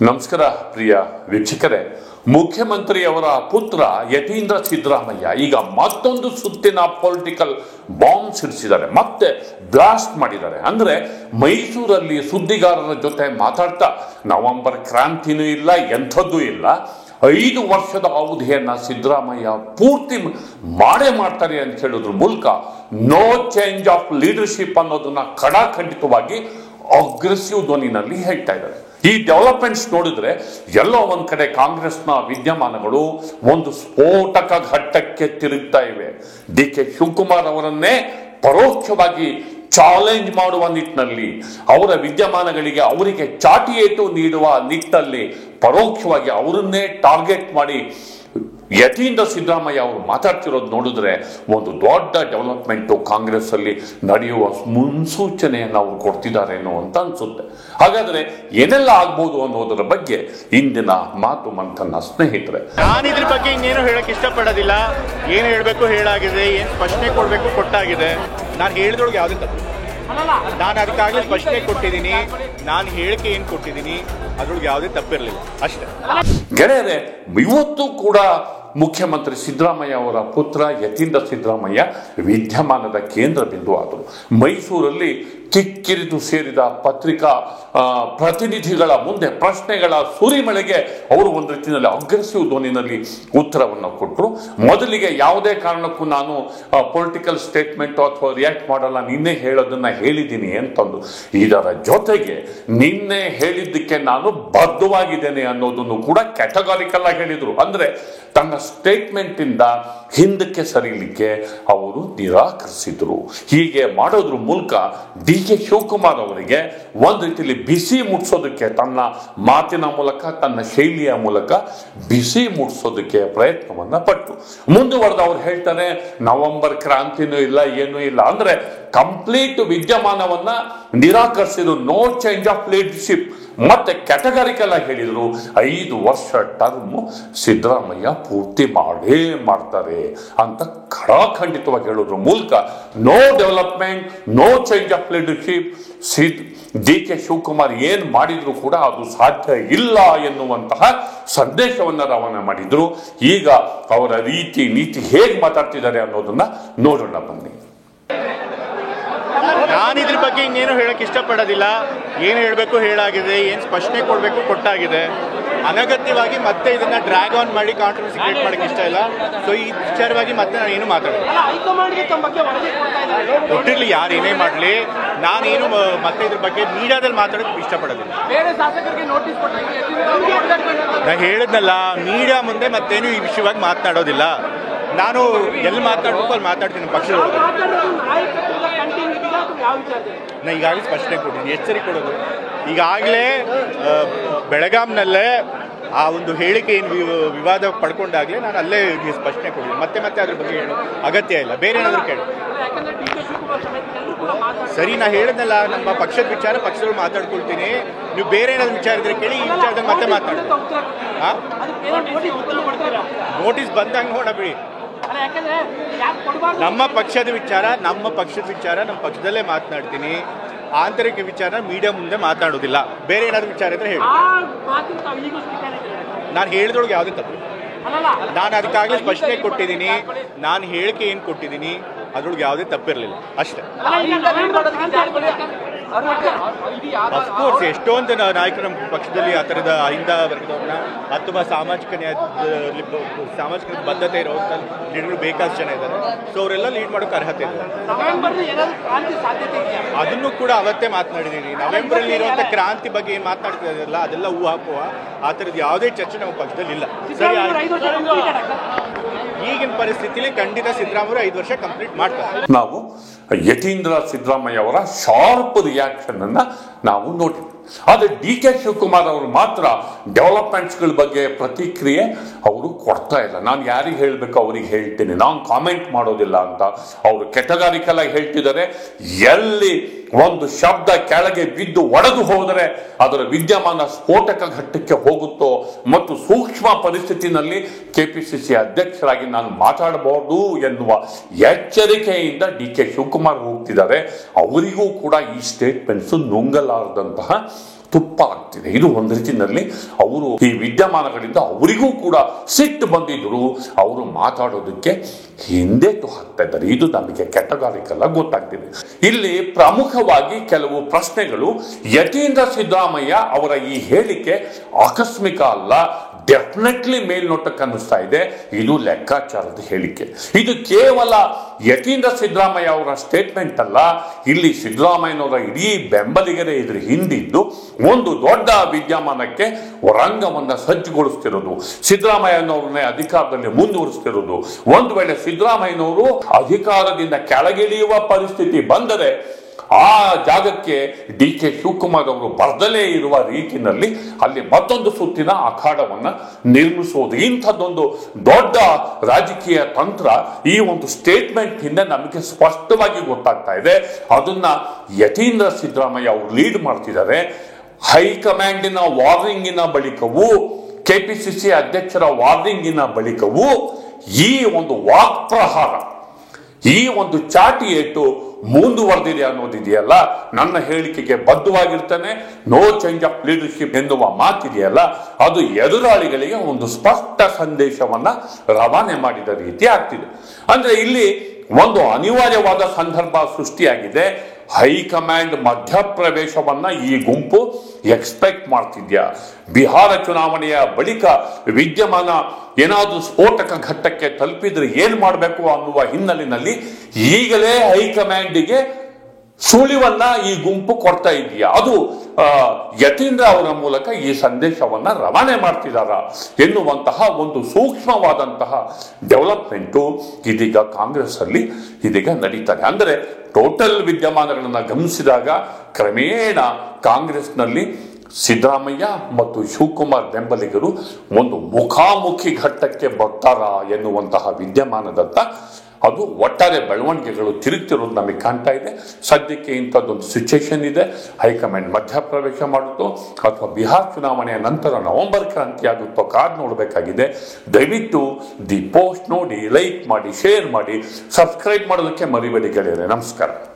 ನಮಸ್ಕಾರ ಪ್ರಿಯ ವೀಕ್ಷಕರೇ, ಮುಖ್ಯಮಂತ್ರಿಯವರ ಪುತ್ರ ಯತೀಂದ್ರ ಸಿದ್ದರಾಮಯ್ಯ ಈಗ ಮತ್ತೊಂದು ಸುತ್ತಿನ ಪೊಲಿಟಿಕಲ್ ಬಾಂಬ್ ಸಿಡಿಸಿದ್ದಾರೆ, ಮತ್ತೆ ಬ್ಲಾಸ್ಟ್ ಮಾಡಿದ್ದಾರೆ. ಅಂದ್ರೆ ಮೈಸೂರಲ್ಲಿ ಸುದ್ದಿಗಾರರ ಜೊತೆ ಮಾತಾಡ್ತಾ ನವೆಂಬರ್ ಕ್ರಾಂತಿನೂ ಇಲ್ಲ, ಎಂಥದ್ದೂ ಇಲ್ಲ, 5 ವರ್ಷದ ಅವಧಿಯನ್ನ ಸಿದ್ದರಾಮಯ್ಯ ಪೂರ್ತಿ ಮಾಡೇ ಮಾಡ್ತಾರೆ ಅಂತ ಹೇಳೋದ್ರ ಮೂಲಕ ನೋ ಚೇಂಜ್ ಆಫ್ ಲೀಡರ್ಶಿಪ್ ಅನ್ನೋದನ್ನ ಖಡಾಖಂಡಿತವಾಗಿ ಅಗ್ರೆಸಿವ್ ಧ್ವನಿನಲ್ಲಿ ಹೇಳ್ತಾ ಇದ್ದಾರೆ. ಈ ಡೆವಲಪ್ಮೆಂಟ್ಸ್ ನೋಡಿದ್ರೆ ಎಲ್ಲೋ ಒಂದ್ ಕಡೆ ಕಾಂಗ್ರೆಸ್ನ ವಿದ್ಯಮಾನಗಳು ಒಂದು ಸ್ಫೋಟಕ ಘಟ್ಟಕ್ಕೆ ತಿರುಗ್ತಾ ಇವೆ. ಡಿ.ಕೆ. ಶಿವಕುಮಾರ್ ಅವರನ್ನೇ ಪರೋಕ್ಷವಾಗಿ ಚಾಲೆಂಜ್ ಮಾಡುವ ನಿಟ್ಟಿನಲ್ಲಿ, ಅವರ ವಿದ್ಯಮಾನಗಳಿಗೆ ಅವರಿಗೆ ಚಾಟಿ ಏಟು ನೀಡುವ ನಿಟ್ಟಿನಲ್ಲಿ ಪರೋಕ್ಷವಾಗಿ ಅವರನ್ನೇ ಟಾರ್ಗೆಟ್ ಮಾಡಿ ಯತೀಂದ್ರ ಸಿದ್ದರಾಮಯ್ಯ ಅವರು ಮಾತಾಡ್ತಿರೋದು ನೋಡಿದ್ರೆ ಒಂದು ದೊಡ್ಡ ಡೆವಲಪ್ಮೆಂಟು ಕಾಂಗ್ರೆಸ್ ಅಲ್ಲಿ ನಡೆಯುವ ಮುನ್ಸೂಚನೆಯನ್ನು ಅವರು ಕೊಡ್ತಿದ್ದಾರೇನೋ ಅಂತ ಅನ್ಸುತ್ತೆ. ಹಾಗಾದ್ರೆ ಏನೆಲ್ಲ ಆಗ್ಬೋದು ಅನ್ನೋದರ ಬಗ್ಗೆ ಇಂದಿನ ಮಾತು ಮಂಥನ. ಸ್ನೇಹಿತರೆ, ನಾನು ಇದ್ರ ಬಗ್ಗೆ ಇನ್ನೇನು ಹೇಳಕ್ ಇಷ್ಟಪಡೋದಿಲ್ಲ. ಏನು ಹೇಳಬೇಕು ಹೇಳಾಗಿದೆ, ಏನು ಪ್ರಶ್ನೆ ಕೊಡಬೇಕು ಕೊಟ್ಟಾಗಿದೆ. ನಾನು ಹೇಳಿದೊಳಗೆ ಯಾವುದೇ ತಪ್ಪು, ನಾನು ಅದಕ್ಕಾಗಲೇ ಸ್ಪಷ್ಟನೆ ಕೊಟ್ಟಿದ್ದೀನಿ. ನಾನು ಹೇಳಿಕೆ ಏನು ಕೊಟ್ಟಿದ್ದೀನಿ ಅದ್ರೊಳಗೆ ಯಾವುದೇ ತಪ್ಪಿರಲಿಲ್ಲ ಅಷ್ಟೇ. ಗೆಳೆಯರೆ, ಇವತ್ತು ಕೂಡ ಮುಖ್ಯಮಂತ್ರಿ ಸಿದ್ದರಾಮಯ್ಯ ಅವರ ಪುತ್ರ ಯತೀಂದ್ರ ಸಿದ್ದರಾಮಯ್ಯ ವಿದ್ಯಮಾನದ ಕೇಂದ್ರ ಬಿಂದು ಆದರು. ಮೈಸೂರಲ್ಲಿ ಕಿಕ್ಕಿರಿದು ಸೇರಿದ ಪತ್ರಿಕಾ ಪ್ರತಿನಿಧಿಗಳ ಮುಂದೆ ಪ್ರಶ್ನೆಗಳ ಸುರಿಮಳೆಗೆ ಅವರು ಒಂದು ರೀತಿಯಲ್ಲಿ ಅಗ್ರೆಸಿವ್ ಧ್ವನಿನಲ್ಲಿ ಉತ್ತರವನ್ನು ಕೊಟ್ಟರು. ಮೊದಲಿಗೆ ಯಾವುದೇ ಕಾರಣಕ್ಕೂ ನಾನು ಪೊಲಿಟಿಕಲ್ ಸ್ಟೇಟ್ಮೆಂಟ್ ಅಥವಾ ರಿಯಾಕ್ಟ್ ಮಾಡಲ್ಲ, ನಿನ್ನೆ ಹೇಳೋದನ್ನ ಹೇಳಿದ್ದೀನಿ ಅಂತಂದು. ಇದರ ಜೊತೆಗೆ ನಿನ್ನೆ ಹೇಳಿದ್ದಕ್ಕೆ ನಾನು ಬದ್ಧವಾಗಿದ್ದೇನೆ ಅನ್ನೋದನ್ನು ಕೂಡ ಕ್ಯಾಟಗಾರಿಕಲ್ ಆಗಿ ಹೇಳಿದರು. ಅಂದ್ರೆ ತನ್ನ ಸ್ಟೇಟ್ಮೆಂಟ್ ಇಂದ ಹಿಂದಕ್ಕೆ ಸರಿಲಿಕ್ಕೆ ಅವರು ನಿರಾಕರಿಸಿದ್ರು. ಹೀಗೆ ಮಾಡೋದ್ರ ಮೂಲಕ ಡಿ.ಕೆ. ಶಿವಕುಮಾರ್ ಅವರಿಗೆ ಒಂದು ರೀತಿಯಲ್ಲಿ ಬಿಸಿ ಮುಟ್ಸೋದಕ್ಕೆ, ತನ್ನ ಮಾತಿನ ಮೂಲಕ ತನ್ನ ಶೈಲಿಯ ಮೂಲಕ ಬಿಸಿ ಮುಟ್ಸೋದಕ್ಕೆ ಪ್ರಯತ್ನವನ್ನ ಪಟ್ಟು ಮುಂದುವರೆದು ಅವ್ರು ಹೇಳ್ತಾರೆ ನವೆಂಬರ್ ಕ್ರಾಂತಿನೂ ಇಲ್ಲ, ಏನೂ ಇಲ್ಲ. ಅಂದ್ರೆ ಕಂಪ್ಲೀಟ್ ವಿದ್ಯಮಾನವನ್ನ ನಿರಾಕರಿಸಿದ್ರು. No change of leadership. ಮತ್ತೆ ಕ್ಯಾಟಗಾರಿಕಲ್ ಆಗಿ ಹೇಳಿದ್ರು 5 ವರ್ಷ ಟರ್ಮ್ ಸಿದ್ದರಾಮಯ್ಯ ಪೂರ್ತಿ ಮಾಡೇ ಮಾಡ್ತಾರೆ ಅಂತ ಖಡಾಖಂಡಿತವಾಗಿ ಹೇಳೋದ್ರ ಮೂಲಕ no development, no change of leadership, D K. Shivakumar ಏನ್ ಮಾಡಿದ್ರು ಕೂಡ ಅದು ಸಾಧ್ಯ ಇಲ್ಲ ಎನ್ನುವಂತಹ ಸಂದೇಶವನ್ನ ರವಾನೆ ಮಾಡಿದ್ರು. ಈಗ ಅವರ ರೀತಿ ನೀತಿ ಹೇಗೆ ಮಾತಾಡ್ತಿದ್ದಾರೆ ಅನ್ನೋದನ್ನ ನೋಡೋಣ ಬನ್ನಿ. ನಾನು ಇದ್ರ ಬಗ್ಗೆ ಇನ್ನೇನು ಹೇಳಕ್ ಇಷ್ಟಪಡೋದಿಲ್ಲ. ಏನು ಹೇಳಬೇಕು ಹೇಳಾಗಿದೆ, ಏನು ಪ್ರಶ್ನೆ ಕೊಡಬೇಕು ಕೊಟ್ಟಾಗಿದೆ. ಅನಗತ್ಯವಾಗಿ ಮತ್ತೆ ಇದನ್ನ ಡ್ರ್ಯಾಗ್ ಆನ್ ಮಾಡಿ ಕಾಂಟ್ರವರ್ಸಿ ಕ್ರಿಯೇಟ್ ಮಾಡಕ್ಕೆ ಇಷ್ಟ ಇಲ್ಲ. ಸೊ ಈ ವಿಚಾರವಾಗಿ ಮತ್ತೆ ನಾನು ಏನು ಮಾತಾಡೋದು ಕೊಟ್ಟಿರ್ಲಿ, ಯಾರು ಏನೇ ಮಾಡಲಿ, ನಾನೇನು ಮತ್ತೆ ಇದ್ರ ಬಗ್ಗೆ ಮೀಡಿಯಾದಲ್ಲಿ ಮಾತಾಡೋಕೆ ಇಷ್ಟಪಡೋದಿಲ್ಲ. ನಾನು ಹೇಳಿದ್ನಲ್ಲ, ಮೀಡಿಯಾ ಮುಂದೆ ಮತ್ತೇನು ಈ ವಿಷಯವಾಗಿ ಮಾತನಾಡೋದಿಲ್ಲ. ನಾನು ಎಲ್ಲಿ ಮಾತಾಡ್ಬೇಕು ಅಲ್ಲಿ ಮಾತಾಡ್ತೀನಿ. ಪಕ್ಷದೊಳಗೆ ನಾ ಈಗಾಗಲೇ ಸ್ಪಷ್ಟನೆ ಕೊಟ್ಟಿದ್ದೀನಿ, ಎಚ್ಚರಿಕೆ ಕೊಡೋದು. ಈಗಾಗಲೇ ಬೆಳಗಾಂನಲ್ಲೇ ಆ ಒಂದು ಹೇಳಿಕೆ ಏನು ವಿವಾದ ಪಡ್ಕೊಂಡಾಗಲೇ ನಾನು ಅಲ್ಲೇ ಸ್ಪಷ್ಟನೆ ಕೊಟ್ಟಿದ್ದೀನಿ. ಮತ್ತೆ ಮತ್ತೆ ಅದ್ರ ಬಗ್ಗೆ ಹೇಳೋ ಅಗತ್ಯ ಇಲ್ಲ. ಬೇರೆ ಏನಾದರೂ ಕೇಳಿ. ಸರಿ, ನಾ ಹೇಳಿದ್ನಲ್ಲ, ನಮ್ಮ ಪಕ್ಷದ ವಿಚಾರ ಪಕ್ಷದೊಳಗೆ ಮಾತಾಡ್ಕೊಳ್ತೀನಿ. ನೀವು ಬೇರೆ ಏನಾದ್ರು ವಿಚಾರ ಇದ್ರೆ ಕೇಳಿ, ಈ ವಿಚಾರದಲ್ಲಿ ಮತ್ತೆ ಮಾತಾಡ್ತೀನಿ. ನೋಟಿಸ್ ಬಂದಂಗೆ ನೋಡಬೇಡಿ. ನಮ್ಮ ಪಕ್ಷದ ವಿಚಾರ ನಮ್ಮ ಪಕ್ಷದಲ್ಲೇ ಮಾತನಾಡ್ತೀನಿ. ಆಂತರಿಕ ವಿಚಾರ ಮೀಡಿಯಾ ಮುಂದೆ ಮಾತಾಡೋದಿಲ್ಲ. ಬೇರೆ ಏನಾದ್ರು ವಿಚಾರ ಇದ್ರೆ ಹೇಳಿ. ನಾನು ಹೇಳಿದೊಳಗೆ ಯಾವುದೇ ತಪ್ಪು, ನಾನು ಅದಕ್ಕಾಗಲೇ ಸ್ಪಷ್ಟನೆ ಕೊಟ್ಟಿದ್ದೀನಿ. ನಾನು ಹೇಳಿಕೆ ಏನು ಕೊಟ್ಟಿದ್ದೀನಿ ಅದ್ರೊಳಗೆ ಯಾವುದೇ ತಪ್ಪಿರಲಿಲ್ಲ ಅಷ್ಟೇ. ಅಫ್ಕೋರ್ಸ್ ಎಷ್ಟೊಂದು ನಾಯಕರು ನಮ್ಮ ಪಕ್ಷದಲ್ಲಿ ಆ ಥರದ ಅಹಿಂದ ವರ್ಗದವ್ರನ್ನ ಅಥವಾ ಸಾಮಾಜಿಕ ಬದ್ಧತೆ ಇರುವಂಥ ಲೀಡರ್ಗಳು ಬೇಕಾದಷ್ಟು ಜನ ಇದ್ದಾರೆ. ಸೊ ಅವರೆಲ್ಲ ಲೀಡ್ ಮಾಡೋಕೆ ಅರ್ಹತೆ ಇದೆ. ಅದನ್ನು ಕೂಡ ಅವತ್ತೇ ಮಾತನಾಡಿದ್ದೀನಿ. ನವೆಂಬರಲ್ಲಿ ಇರುವಂಥ ಕ್ರಾಂತಿ ಬಗ್ಗೆ ಏನು ಮಾತನಾಡ್ತಿದ್ದಾರಲ್ಲ ಅದೆಲ್ಲ ಊಹಾಪೋಹ. ಆ ಥರದ್ದು ಯಾವುದೇ ಚರ್ಚೆ ನಮ್ಮ ಪಕ್ಷದಲ್ಲಿ ಇಲ್ಲ. ಸರಿ, ಈಗಿನ ಪರಿಸ್ಥಿತಿಯಲ್ಲಿ ಖಂಡಿತ ಸಿದ್ದರಾಮಯ್ಯ 5 ವರ್ಷ ಕಂಪ್ಲೀಟ್ ಮಾಡ್ತಾರೆ. ನಾವು ಯತೀಂದ್ರ ಸಿದ್ದರಾಮಯ್ಯ ಅವರ ಶಾರ್ಪ್ ರಿಯಾಕ್ಷನ್ ಅನ್ನ ನಾವು ನೋಡಿದ್ವಿ. ಆದ್ರೆ ಡಿ.ಕೆ. ಶಿವಕುಮಾರ್ ಅವರು ಮಾತ್ರ ಡೆವಲಪ್ಮೆಂಟ್ಸ್ಗಳ ಬಗ್ಗೆ ಪ್ರತಿಕ್ರಿಯೆ ಅವರು ಕೊಡ್ತಾ ಇಲ್ಲ. ನಾನು ಯಾರಿಗೆ ಹೇಳಬೇಕು ಅವ್ರಿಗೆ ಹೇಳ್ತೀನಿ, ನಾನು ಕಾಮೆಂಟ್ ಮಾಡೋದಿಲ್ಲ ಅಂತ ಅವರು ಕೆಟಗಾರಿಕಲ್ ಆಗಿ ಹೇಳ್ತಿದ್ದಾರೆ. ಎಲ್ಲಿ ಒಂದು ಶಬ್ದ ಕೆಳಗೆ ಬಿದ್ದು ಒಡೆದು ಹೋದರೆ ಅದರ ವಿದ್ಯಮಾನ ಸ್ಫೋಟಕ ಘಟ್ಟಕ್ಕೆ ಹೋಗುತ್ತೋ ಮತ್ತು ಸೂಕ್ಷ್ಮ ಪರಿಸ್ಥಿತಿನಲ್ಲಿ ಕೆಪಿಸಿಸಿ ಅಧ್ಯಕ್ಷರಾಗಿ ನಾನು ಮಾತಾಡಬಹುದು ಎನ್ನುವ ಎಚ್ಚರಿಕೆಯಿಂದ ಡಿ.ಕೆ. ಶಿವಕುಮಾರ್ ಹೋಗ್ತಿದ್ದಾರೆ. ಅವರಿಗೂ ಕೂಡ ಈ ಸ್ಟೇಟ್ಮೆಂಟ್ಸ್ ನುಂಗಲಾರದಂತಹ ತುಪ್ಪ ಆಗ್ತಿದೆ. ಇದು ಒಂದು ರೀತಿಯಲ್ಲಿ ಅವರು ಈ ವಿದ್ಯಮಾನಗಳಿಂದ ಅವರಿಗೂ ಕೂಡ ಸಿಟ್ಟು ಬಂದಿದ್ರು, ಅವರು ಮಾತಾಡೋದಕ್ಕೆ ಹಿಂದೇಟು ಹಾಕ್ತಾ ಇದ್ದಾರೆ. ಇದು ನಮಗೆ ಕೆಟಗಾರಿಕಲ್ಲ ಗೊತ್ತಾಗ್ತಿದೆ. ಇಲ್ಲಿ ಪ್ರಮುಖವಾಗಿ ಕೆಲವು ಪ್ರಶ್ನೆಗಳು, ಯತೀಂದ್ರ ಸಿದ್ದರಾಮಯ್ಯ ಅವರ ಈ ಹೇಳಿಕೆ ಆಕಸ್ಮಿಕ ಅಲ್ಲ, ಡೆಫಿನೆಟ್ಲಿ ಮೇಲ್ನೋಟಕ್ಕೆ ಅನ್ನಿಸ್ತಾ ಇದೆ ಇದು ಲೆಕ್ಕಾಚಾರದ ಹೇಳಿಕೆ. ಇದು ಕೇವಲ ಯತೀಂದ್ರ ಸಿದ್ದರಾಮಯ್ಯ ಅವರ ಸ್ಟೇಟ್ಮೆಂಟ್ ಅಲ್ಲ, ಇಲ್ಲಿ ಸಿದ್ದರಾಮಯ್ಯನವರ ಇಡೀ ಬೆಂಬಲಿಗರೇ ಇದ್ರ ಹಿಂದಿದ್ದು ಒಂದು ದೊಡ್ಡ ವಿದ್ಯಮಾನಕ್ಕೆ ರಂಗವನ್ನ ಸಜ್ಜುಗೊಳಿಸ್ತಿರೋದು, ಸಿದ್ದರಾಮಯ್ಯನವ್ರನ್ನೇ ಅಧಿಕಾರದಲ್ಲಿ ಮುಂದುವರಿಸ್ತಿರೋದು. ಒಂದು ವೇಳೆ ಸಿದ್ದರಾಮಯ್ಯನವರು ಅಧಿಕಾರದಿಂದ ಕೆಳಗಿಳಿಯುವ ಪರಿಸ್ಥಿತಿ ಬಂದರೆ ಆ ಜಾಗಕ್ಕೆ ಡಿ.ಕೆ. ಶಿವಕುಮಾರ್ ಅವರು ಬರ್ದಲೇ ಇರುವ ರೀತಿಯಲ್ಲಿ ಅಲ್ಲಿ ಮತ್ತೊಂದು ಸುತ್ತಿನ ಅಖಾಡವನ್ನ ನಿರ್ಮಿಸುವುದು, ಇಂಥದ್ದೊಂದು ದೊಡ್ಡ ರಾಜಕೀಯ ತಂತ್ರ ಈ ಒಂದು ಸ್ಟೇಟ್ಮೆಂಟ್ ಹಿಂದೆ ನಮಗೆ ಸ್ಪಷ್ಟವಾಗಿ ಗೊತ್ತಾಗ್ತಾ ಇದೆ. ಅದನ್ನ ಯತೀಂದ್ರ ಸಿದ್ದರಾಮಯ್ಯ ಅವರು ಲೀಡ್ ಮಾಡ್ತಿದ್ದಾರೆ. ಹೈಕಮಾಂಡಿನ ವಾರ್ನಿಂಗಿನ ಬಳಿಕವೂ, ಕೆಪಿಸಿಸಿ ಅಧ್ಯಕ್ಷರ ವಾರ್ನಿಂಗಿನ ಬಳಿಕವೂ ಈ ಒಂದು ವಾಕ್ಪ್ರಹಾರ, ಈ ಒಂದು ಚಾಟಿ ಏಟು ಮುಂದುವರೆದಿದೆ ಅನ್ನೋದಿದೆಯಲ್ಲ, ನನ್ನ ಹೇಳಿಕೆಗೆ ಬದ್ಧವಾಗಿರ್ತಾನೆ, ನೋ ಚೇಂಜ್ ಆಫ್ ಲೀಡರ್ಶಿಪ್ ಎನ್ನುವ ಮಾತಿದೆಯಲ್ಲ, ಅದು ಎದುರಾಳಿಗಳಿಗೆ ಒಂದು ಸ್ಪಷ್ಟ ಸಂದೇಶವನ್ನ ರವಾನೆ ಮಾಡಿದ ರೀತಿ ಆಗ್ತಿದೆ. ಅಂದ್ರೆ ಇಲ್ಲಿ ಒಂದು ಅನಿವಾರ್ಯವಾದ ಸಂದರ್ಭ ಸೃಷ್ಟಿಯಾಗಿದೆ. ಹೈಕಮಾಂಡ್ ಮಧ್ಯಪ್ರವೇಶವನ್ನ ಈ ಗುಂಪು ಎಕ್ಸ್ಪೆಕ್ಟ್ ಮಾಡ್ತಿದ್ಯಾ? ಬಿಹಾರ ಚುನಾವಣೆಯ ಬಳಿಕ ವಿದ್ಯಮಾನ ಏನಾದ್ರೂ ಸ್ಫೋಟಕ ಘಟ್ಟಕ್ಕೆ ತಲುಪಿದ್ರೆ ಏನ್ ಮಾಡಬೇಕು ಅನ್ನುವ ಹಿನ್ನೆಲೆಯಲ್ಲಿ ಈಗಲೇ ಹೈಕಮಾಂಡಿಗೆ ಸುಳಿವನ್ನ ಈ ಗುಂಪು ಕೊಡ್ತಾ ಇದೆಯಾ? ಅದು ಯತೀಂದ್ರ ಅವರ ಮೂಲಕ ಈ ಸಂದೇಶವನ್ನ ರವಾನೆ ಮಾಡ್ತಿದಾರ ಎನ್ನುವಂತಹ ಒಂದು ಸೂಕ್ಷ್ಮವಾದಂತಹ ಡೆವಲಪ್ಮೆಂಟು ಇದೀಗ ಕಾಂಗ್ರೆಸ್ ಅಲ್ಲಿ ಇದೀಗ ನಡೀತಾರೆ. ಅಂದರೆ ಟೋಟಲ್ ವಿದ್ಯಮಾನಗಳನ್ನ ಗಮನಿಸಿದಾಗ ಕ್ರಮೇಣ ಕಾಂಗ್ರೆಸ್ನಲ್ಲಿ ಸಿದ್ದರಾಮಯ್ಯ ಮತ್ತು ಶಿವಕುಮಾರ್ ಬೆಂಬಲಿಗರು ಒಂದು ಮುಖಾಮುಖಿ ಘಟ್ಟಕ್ಕೆ ಬರ್ತಾರ ಎನ್ನುವಂತಹ ವಿದ್ಯಮಾನದತ್ತ ಅದು ಒಟ್ಟಾರೆ ಬೆಳವಣಿಗೆಗಳು ತಿರುಗ್ತಿರೋದು ನಮಗೆ ಕಾಣ್ತಾ ಇದೆ. ಸದ್ಯಕ್ಕೆ ಇಂಥದ್ದೊಂದು ಸಿಚುವೇಶನ್ ಇದೆ. ಹೈಕಮಾಂಡ್ ಮಧ್ಯಪ್ರವೇಶ ಮಾಡುತ್ತೋ ಅಥವಾ ಬಿಹಾರ್ ಚುನಾವಣೆಯ ನಂತರ ನವೆಂಬರ್ ಕ್ರಾಂತಿ ಆಗುತ್ತೋ ಕಾದ್ ನೋಡಬೇಕಾಗಿದೆ. ದಯವಿಟ್ಟು ದಿ ಪೋಸ್ಟ್ ನೋಡಿ, ಲೈಕ್ ಮಾಡಿ, ಶೇರ್ ಮಾಡಿ, ಸಬ್ಸ್ಕ್ರೈಬ್ ಮಾಡೋದಕ್ಕೆ ಮರಿಬೇಡಿ ಗೆಳೆಯರೆ. ನಮಸ್ಕಾರ.